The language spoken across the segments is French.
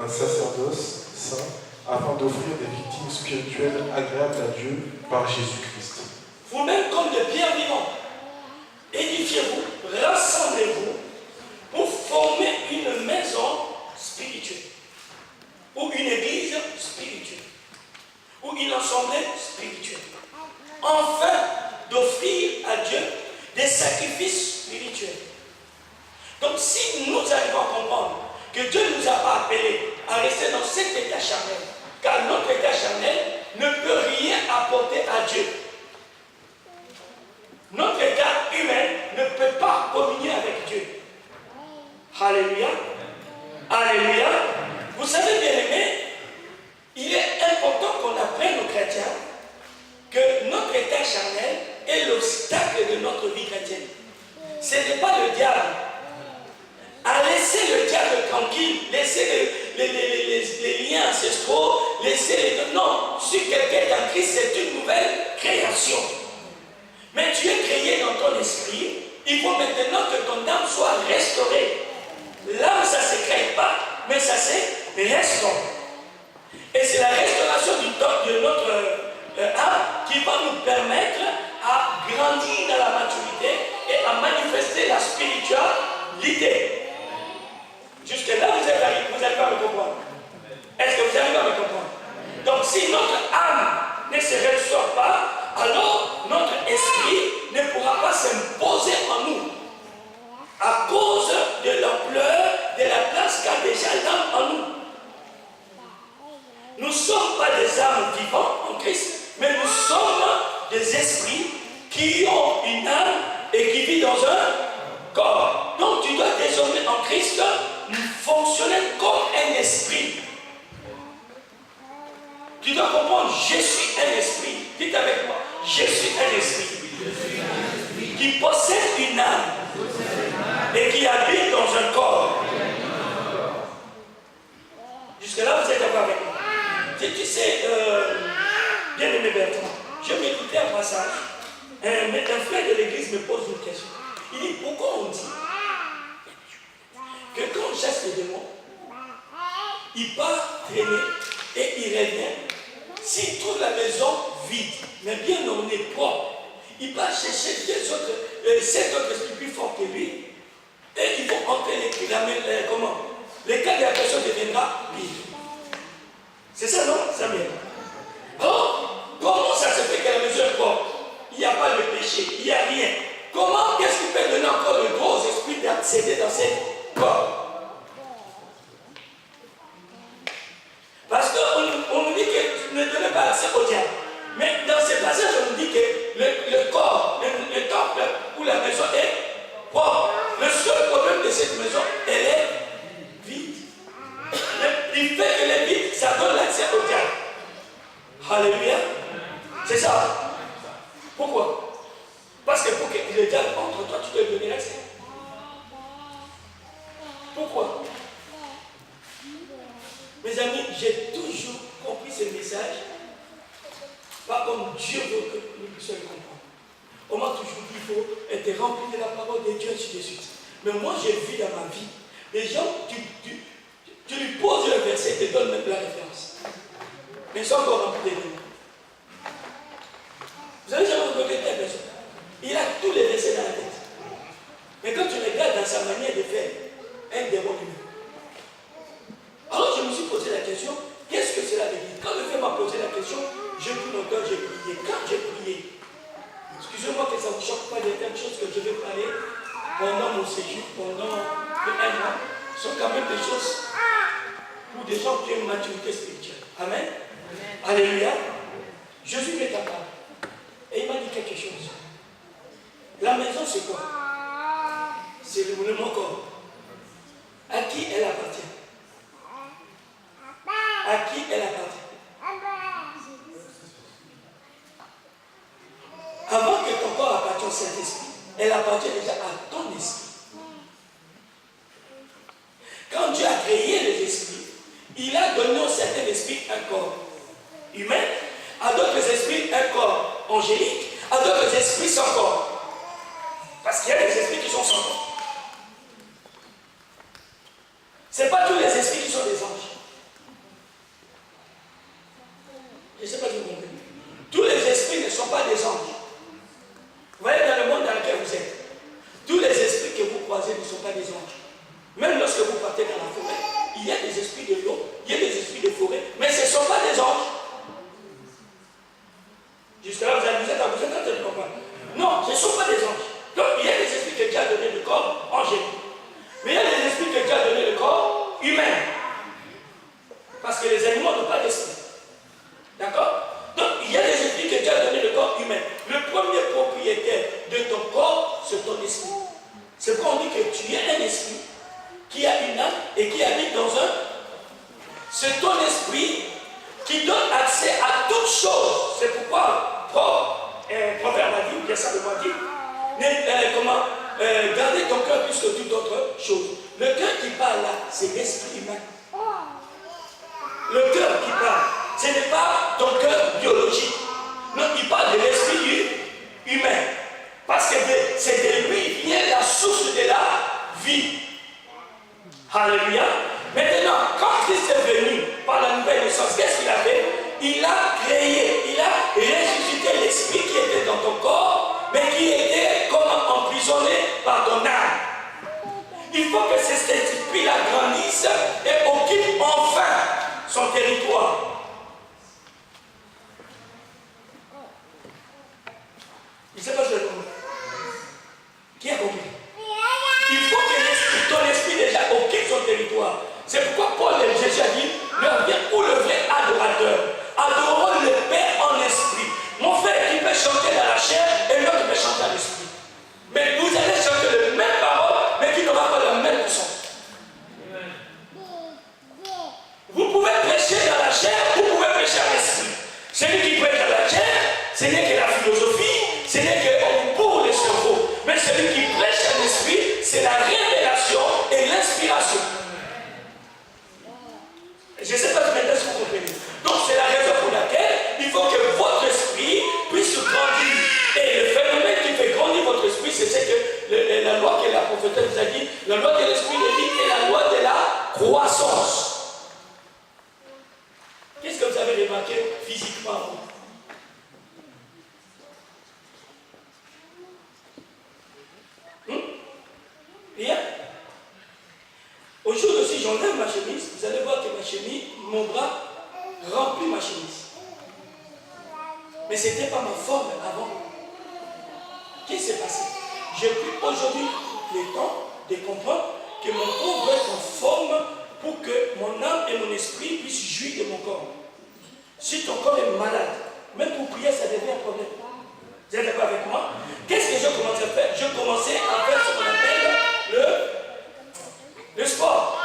un sacerdoce saint, afin d'offrir des victimes spirituelles agréables à Dieu par Jésus-Christ. Vous-même, comme de pierres vivantes, édifiez-vous, rassemblez-vous pour former une maison spirituelle, ou une église spirituelle, ou une assemblée spirituelle, afin d'offrir à Dieu des sacrifices spirituels. Donc si nous arrivons à comprendre que Dieu ne nous a pas appelés à rester dans cet état charnel, car notre état charnel ne peut rien apporter à Dieu. Notre état humain ne peut pas communier avec Dieu. Alléluia. Alléluia. Vous savez, bien aimés, il est important qu'on apprenne aux chrétiens que notre état charnel est l'obstacle de notre vie chrétienne. Ce n'est pas le diable. À laisser le diable tranquille, laisser les liens ancestraux, laisser les... Non, si quelqu'un est en Christ, c'est une nouvelle création. Mais tu es créé dans ton esprit, il faut maintenant que ton âme soit restaurée. L'âme, ça ne se crée pas, mais ça se restaure. Et c'est la restauration de notre âme qui va nous permettre à grandir dans la maturité et à manifester la spiritualité. Jusque-là, vous n'allez pas me comprendre. Est-ce que vous arrivez à me comprendre? Donc, si notre âme ne se restaure pas, alors notre esprit ne pourra pas s'imposer en nous. À cause de l'ampleur de la place qu'a déjà l'âme en nous. Nous ne sommes pas des âmes vivantes en Christ, mais nous sommes des esprits qui ont une âme et qui vivent dans un corps. Donc tu dois désormais en Christ fonctionner comme un esprit. Tu dois comprendre, je suis un esprit. Dites avec moi, je suis un esprit qui possède une âme et qui habite dans un corps. Jusque-là, vous êtes d'accord avec moi? Tu sais, bien aimé Bertrand, je m'écoutais un passage. Un frère de l'église me pose une question. Il dit, pourquoi on dit que quand on chasse les démons, il part traîner et il revient. S'il trouve la maison vide, mais bien ornée, propre, il va chercher 7 autres esprits plus forts que lui, et ils vont entrer comment? Le cas de la personne deviendra pire. C'est ça, non, Samuel? Alors, comment ça se fait que la maison est propre? Il n'y a pas de péché, il n'y a rien. Comment est-ce qu'il peut donner encore de gros esprits d'accéder dans cette corps? Parce qu'on nous dit que ne donnez pas accès au diable. Mais dans ce passage, on nous dit que le corps, le temple ou la maison est propre. Le seul problème de cette maison, elle est vide. Il fait qu'elle est vide, ça donne l'accès au diable. Alléluia. C'est ça. Pourquoi? Parce que pour que le diable entre toi, tu dois lui donner l'accès. Pourquoi? Mes amis, j'ai toujours compris ce message, pas comme Dieu veut que nous puissions le comprendre. On m'a toujours dit qu'il faut être rempli de la parole de Dieu, ainsi de suite. Mais moi, j'ai vu dans ma vie, les gens, tu lui poses le verset, il te donne même la référence. Mais ils sont encore remplis de démons. Vous avez jamais rencontré telle personne? Il a tous les versets dans la tête. Mais quand tu regardes dans sa manière de faire, un démon humain. Alors je me suis posé la question, qu'est-ce que cela veut dire? Quand le fait m'a posé la question, j'ai pris mon cœur, j'ai prié. Quand j'ai prié, excusez-moi que ça ne vous choque pas, des telles choses que je vais parler pendant mon séjour, pendant un mois, sont quand même des choses pour des gens qui ont une maturité spirituelle. Amen. Alléluia. Jésus m'est apparu et il m'a dit quelque chose. La maison, c'est quoi? C'est le mon corps. À qui elle appartient? À qui elle appartient? Avant que ton corps appartienne au Saint-Esprit, elle appartient déjà à ton esprit. Quand Dieu a créé les esprits, il a donné au Saint-Esprit un corps humain, à d'autres esprits un corps angélique, à d'autres esprits sans corps. Parce qu'il y a des esprits qui sont sans corps. Ce n'est pas tous les esprits qui sont des anges. bien simplement dit. Gardez ton cœur plus que toute autre chose. Le cœur qui parle là, c'est l'esprit humain. Le cœur qui parle, ce n'est pas ton cœur biologique. Non, il parle de l'esprit humain. Parce que c'est de lui vient la source de la vie. Alléluia. Maintenant, quand Christ est venu par la nouvelle naissance, qu'est-ce qu'il a fait? Il a créé, il a ressuscité l'esprit qui était dans ton corps, mais qui était comme emprisonné par ton âme. Il faut que cet esprit-là grandisse et occupe enfin son territoire. Il ne sait pas ce que je dis. Qui a compris? Il faut que ton esprit déjà occupe son territoire. C'est pourquoi Paul et Jésus a dit, le vrai adorateur. Adorons le Père en esprit. Mon frère qui peut chanter dans la chair et l'autre peut chanter dans l'esprit. Mais vous allez chanter les mêmes paroles, mais qui n'aura pas la même puissance. Vous pouvez prêcher dans la chair, vous pouvez prêcher à l'esprit. Celui qui prêche dans la chair, ce n'est que la philosophie, ce n'est que pour les cerveaux. Mais celui qui prêche à l'esprit, c'est la révélation et l'inspiration. Je ne sais pas maintenant si vous comprenez. Donc c'est la raison pour laquelle il faut que votre esprit puisse grandir. Et le phénomène qui fait grandir votre esprit, c'est que la loi que la prophétesse vous a dit, la loi de l'esprit de vie est la loi de la croissance. Qu'est-ce que vous avez remarqué physiquement? Rien. Aujourd'hui, si j'enlève ma chemise, vous allez voir que ma chemise, mon bras remplit ma chemise. Mais ce n'était pas ma forme avant. Qu'est-ce qui s'est passé? J'ai pris aujourd'hui le temps de comprendre que mon corps doit être en forme pour que mon âme et mon esprit puissent jouir de mon corps. Si ton corps est malade, même pour prier, ça devient un problème. Vous êtes d'accord avec moi? Qu'est-ce que je commençais à faire? Je commençais à faire ce qu'on appelle le sport.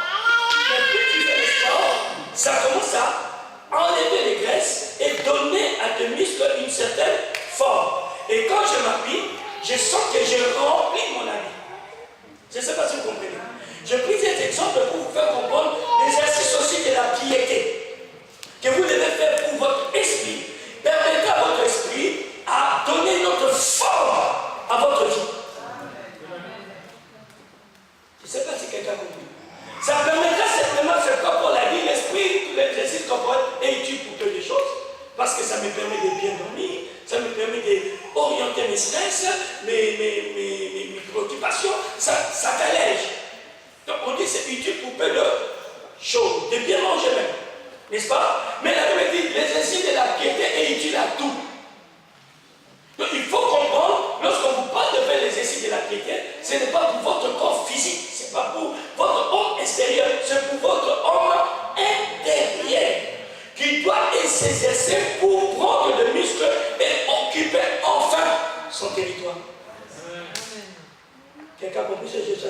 Mais plus tu fais le sport, ça commence à enlever les graisses et donner à tes muscles une certaine forme. Et quand je m'habille, je sens que je remplis mon habit. Je ne sais pas si vous comprenez. Je pris cet exemple pour vous faire comprendre l'exercice aussi de la piété que vous devez faire pour votre esprit. Permettez à votre esprit à donner notre forme à votre vie. Je ne sais pas si quelqu'un a compris. Ça permettra simplement, c'est comme Paul a dit, l'esprit, l'exercice corporel est utile pour toutes les choses, parce que ça me permet de bien dormir, ça me permet d'orienter mes stress, mes préoccupations, ça t'allège. Donc on dit que c'est utile pour peu de choses, de bien manger même, n'est-ce pas? Mais la Bible dit, l'exercice de la piété est utile à tout. Donc il faut comprendre, lorsqu'on vous parle de faire l'exercice de la piété, ce n'est pas pour votre corps physique, ce n'est pas pour votre homme extérieur, c'est pour votre homme intérieur qui doit s'exercer pour prendre le muscle et occuper enfin son territoire. Quelqu'un a compris ce que je sais?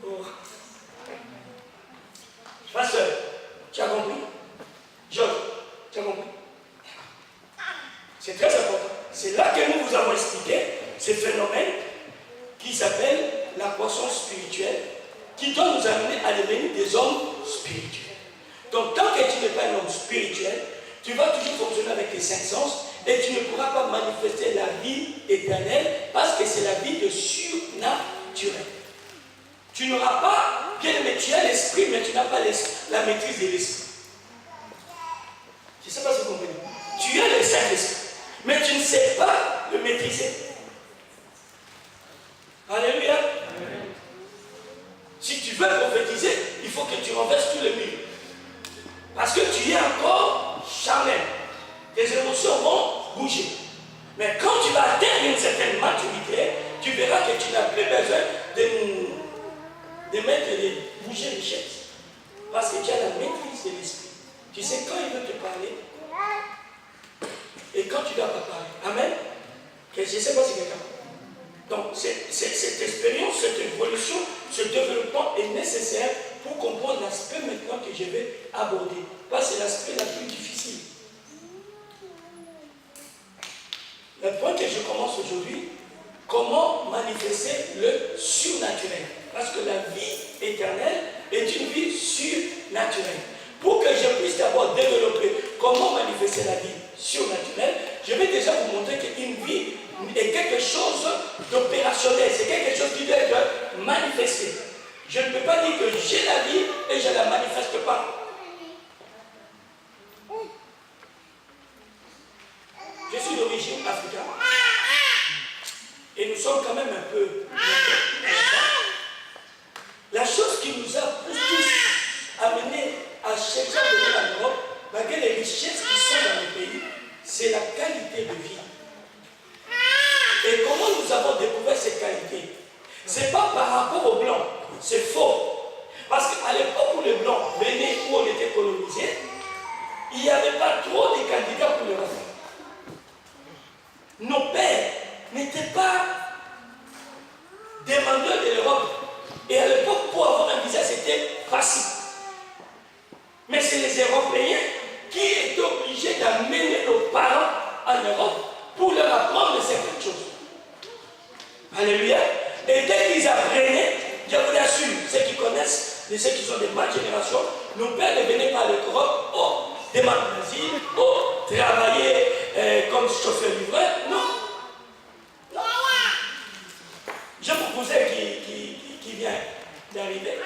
Oh. Pasteur, tu as compris? Georges, tu as compris? C'est très important. C'est là que nous vous avons expliqué ce phénomène qui s'appelle la croissance spirituelle, qui doit nous amener à devenir des hommes spirituels. Donc, tant que tu n'es pas un homme spirituel, tu vas toujours fonctionner avec tes cinq sens et tu ne pourras pas manifester la vie éternelle parce que c'est la vie de surnaturel. Tu n'auras pas, bien aimé, tu as l'esprit, mais tu n'as pas la maîtrise de l'esprit. Je ne sais pas si vous comprenez. Tu as le Saint-Esprit, mais tu ne sais pas le maîtriser. Alléluia. Si tu veux prophétiser, il faut que tu renverses tous les murs. Parce que tu es encore charnel. Tes émotions vont bouger. Mais quand tu vas atteindre une certaine maturité, tu verras que tu n'as plus besoin de bouger les chaises. Parce que tu as la maîtrise de l'esprit. Tu sais quand il veut te parler et quand tu ne dois pas parler. Amen. Je ne sais pas si quelqu'un. Donc, cette expérience, cette évolution, ce développement est nécessaire pour comprendre l'aspect maintenant que je vais aborder. Parce que c'est l'aspect la plus difficile. Le point que je commence aujourd'hui, comment manifester le surnaturel. Parce que la vie éternelle est une vie surnaturelle. Pour que je puisse d'abord développer comment manifester la vie surnaturelle, je vais déjà vous montrer qu'une vie est quelque chose d'opérationnel, c'est quelque chose qui doit être manifesté. Je ne peux pas dire que j'ai la vie et je ne la manifeste pas. Je suis d'origine africaine et nous sommes quand même un peu. La chose qui nous a tous amenés à chercher à venir en Europe, malgré les richesses qui sont dans le pays, c'est la qualité de vie. Et comment nous avons découvert cette qualité? Ce n'est pas par rapport aux Blancs, c'est faux. Parce qu'à l'époque où les Blancs venaient, où on était colonisés, il n'y avait pas trop de candidats pour l'Europe. Nos pères n'étaient pas demandeurs de l'Europe. Et à l'époque, pour avoir un visa, c'était facile. Mais c'est les Européens qui étaient obligés d'amener nos parents en Europe pour leur apprendre certaines choses. Alléluia. Et dès qu'ils apprenaient, je vous l'assure, ceux qui connaissent, ceux qui sont de ma génération, nos pères ne venaient pas à l'Europe, demander l'asile, travailler comme chauffeur-livreur. Non. J'ai mon cousin qui vient d'arriver.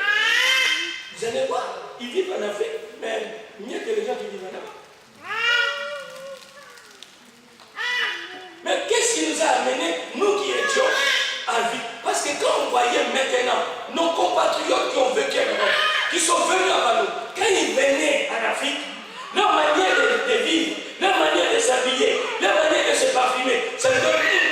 Vous allez voir, ils vivent en Afrique, mais mieux que les gens qui vivent en Afrique. Mais qu'est-ce qui nous a amenés, nous qui étions en vie? Parce que quand on voyait maintenant nos compatriotes qui ont vécu en Europe, qui sont venus avant nous, quand ils venaient en Afrique, leur manière de vivre, leur manière de s'habiller, leur manière de se parfumer, ça me donne une.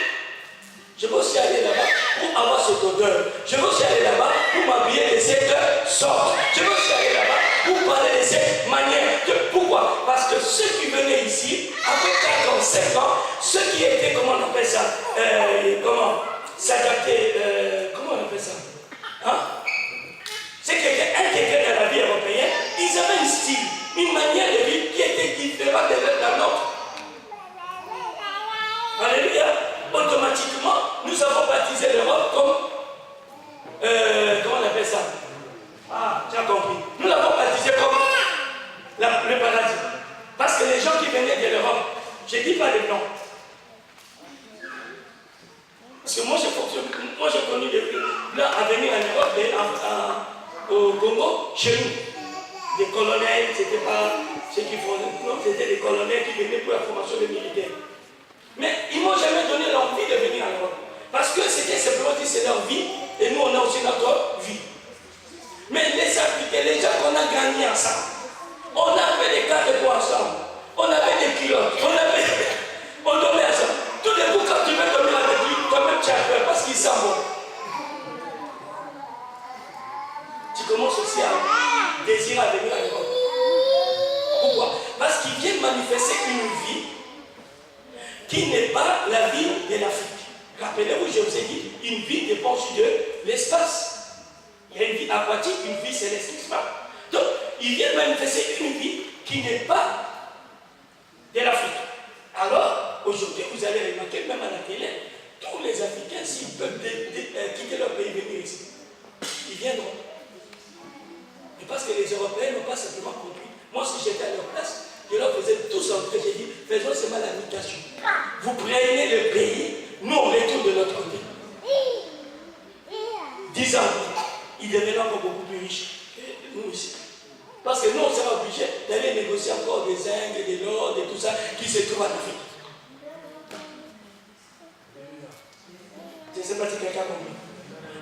Je veux aussi aller là-bas pour avoir cette odeur. Je veux aussi aller là-bas pour m'habiller de cette sorte. Je veux aussi aller là-bas pour parler de cette manière. Pourquoi? Parce que ceux qui venaient ici, après 4 ans, 5 ans, ceux qui étaient, comment on appelle ça, comment s'adapter, comment on appelle ça, hein? Ceux qui étaient intégrés dans la vie européenne, ils avaient un style, une manière de vivre qui était différente de la nôtre. Alléluia. Automatiquement, nous avons baptisé l'Europe comme, comment on appelle ça? Ah, tu as compris. Nous l'avons baptisé comme le paradis. Parce que les gens qui venaient de l'Europe, je ne dis pas les Blancs. Parce que moi, j'ai connu des Blancs à venir en Europe, au Congo, chez nous. Des colonels, c'était pas ceux qui font, non, c'était des colonels qui venaient pour la formation des militaires. Mais ils ne m'ont jamais donné l'envie de venir en Europe. Parce que c'était simplement dit c'est leur vie et nous on a aussi notre vie. Mais les Africains, les gens qu'on a gagnés ensemble, on avait des cartes pour ensemble, on avait des culottes, on dormait ensemble. Tout d'un coup, quand tu veux dormir avec lui, toi-même tu as peur parce qu'il sent bon. Tu commences aussi à désirer à venir en Europe. Pourquoi? Parce qu'ils viennent manifester une vie qui n'est pas la vie de l'Afrique. Rappelez-vous, je vous ai dit, une vie dépend aussi de l'espace. Il y a une vie aquatique, une vie céleste, n'est-ce pas? Donc, ils viennent manifester une vie qui n'est pas de l'Afrique. Alors, aujourd'hui, vous allez remarquer, même à la télé, tous les Africains, s'ils peuvent quitter leur pays et venir ici, ils viendront. Et parce que les Européens n'ont pas simplement compris. Moi, si j'étais à leur place, je leur faisais tous entrer, j'ai dit, faisons seulement la mutation. Vous prenez le pays, nous on retourne de l'autre côté. 10 ans, ils deviennent encore beaucoup plus riches que nous ici. Parce que nous on sera obligés d'aller négocier encore des zinc, de l'or, et tout ça qui se trouve en Afrique. Je ne sais pas si quelqu'un a compris.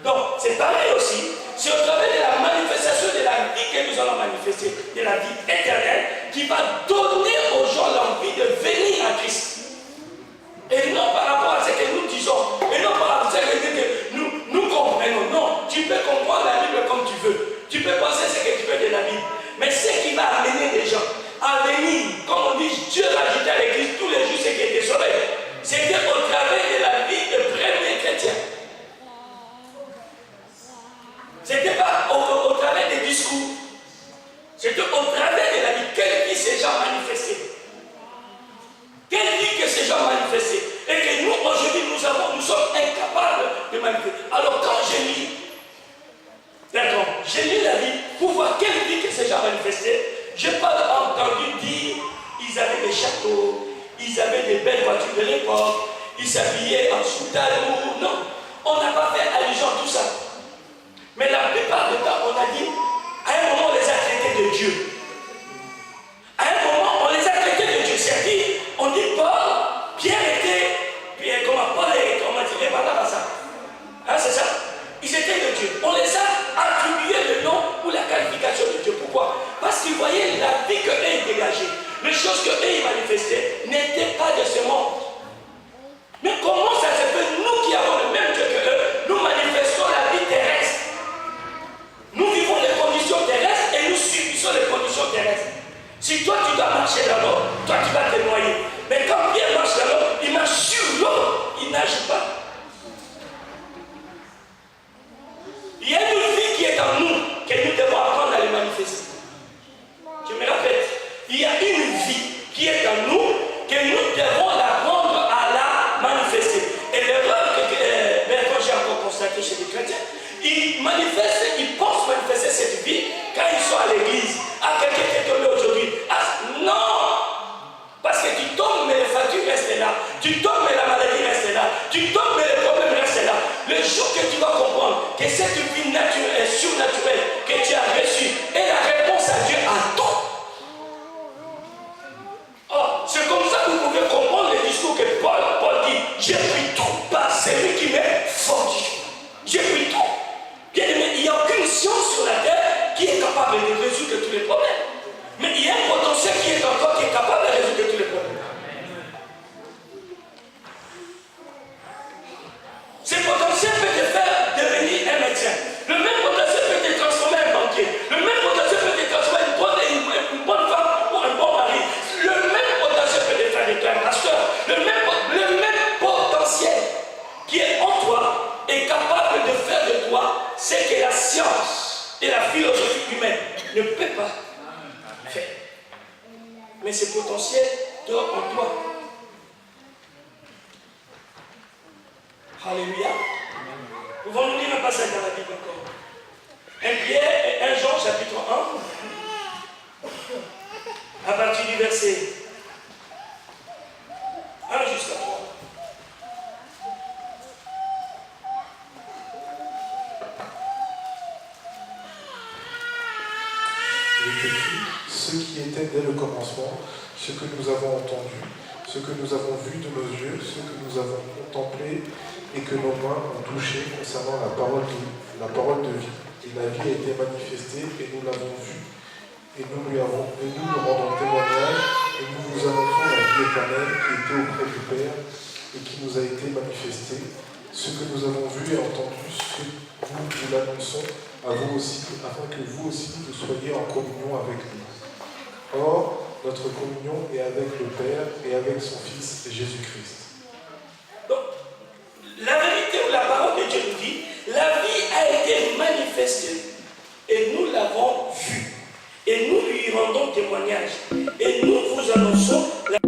Donc, c'est pareil aussi, c'est au travers de la manifestation de la vie que nous allons manifester, de la vie éternelle, qui va donner aux gens l'envie de venir à Christ. Et non par rapport à ce que nous disons, et non par rapport à ce que nous comprenons. Non, tu peux comprendre la Bible comme tu veux. Tu peux penser ce que tu veux de la Bible. Mais ce qui va amener les gens à venir, comme on dit, Dieu rajoutait à l'église tous les jours ce qui était sauvé. C'était au travers de la vie de premiers chrétiens. C'était pas au travers des discours. C'était au travers de la vie. Quelle vie ces gens manifestaient? Quelle vie manifester. Alors quand je lis, d'accord, j'ai lu la Bible pour voir quelle vie que ces gens manifestaient. Je n'ai pas entendu dire ils avaient des châteaux, ils avaient des belles voitures de l'époque, ils s'habillaient en soutane ou non. On n'a pas fait allusion à tout ça. Mais la plupart du temps, on a dit, à un moment, on les a traités de Dieu. À un moment, on les a traités de Dieu. C'est-à-dire, on dit Paul, Pierre était, puis comment Paul est, comment dire, pas ça. Hein, c'est ça. Ils étaient de Dieu. On les a attribué le nom ou la qualification de Dieu. Pourquoi? Parce qu'ils voyaient la vie qu'eux ils dégageaient. Les choses qu'eux ils manifestaient n'étaient pas de ce monde. Mais comment ça se fait, nous qui avons le même Dieu que eux, nous manifestons la vie terrestre. Nous vivons les conditions terrestres et nous subissons les conditions terrestres. Si toi tu dois marcher dans l'eau, toi tu vas te noyer. Mais quand Pierre marche dans l'eau, il marche sur l'eau, il nage pas. Il y a une vie qui est en nous, que nous devons apprendre à les manifester. Je me répète, il y a une vie qui est en nous, que nous devons apprendre à la manifester. Et l'erreur que j'ai encore constatée chez les chrétiens, ils manifestent, ils pensent manifester cette vie quand ils sont à l'église. Ah, quelqu'un qui est tombé aujourd'hui. Ah, non! Parce que tu tombes, mais les factures restent là. Tu tombes, mais la maladie reste là. Tu tombes, mais les problèmes restent là. Le jour que tu vas comprendre que cette vie naturelle, surnaturelle que tu as reçue est la réponse à Dieu à tout. Oh, c'est comme ça que vous pouvez comprendre le discours que Paul dit. J'ai pris tout par celui qui m'est fortifié. J'ai pris tout. Bien aimé, il n'y a aucune science sur la terre qui est capable de résoudre tous les problèmes. Mais il y a un potentiel qui est encore qui est capable de résoudre tous les problèmes. Ce potentiel peut te faire devenir un médecin. Le même potentiel peut te transformer en banquier. Le même potentiel peut te transformer en une bonne femme ou un bon mari. Le même potentiel peut te faire de toi un pasteur. Le même potentiel qui est en toi est capable de faire de toi ce que la science et la philosophie humaine ne peuvent pas faire. Mais ce potentiel dort en toi. Alléluia. Pouvons-nous lire un passage dans la Bible encore? 1 Pierre et 1 Jean chapitre 1 à partir du verset 1 jusqu'à 3. Il est écrit, ce qui était dès le commencement, ce que nous avons entendu, ce que nous avons vu de nos yeux, ce que nous avons contemplé et que nos mains ont touché concernant la parole de vie. Et la vie a été manifestée et nous l'avons vue. Et nous lui rendons témoignage et nous vous annonçons la vie éternelle qui était auprès du Père et qui nous a été manifestée. Ce que nous avons vu et entendu, ce que nous l'annonçons à vous aussi, afin que vous aussi vous soyez en communion avec nous. Or, notre communion est avec le Père et avec son Fils Jésus-Christ. Donc, la vérité ou la parole de Dieu nous dit, la vie a été manifestée et nous l'avons vue. Et nous lui rendons témoignage. Et nous vous annonçons la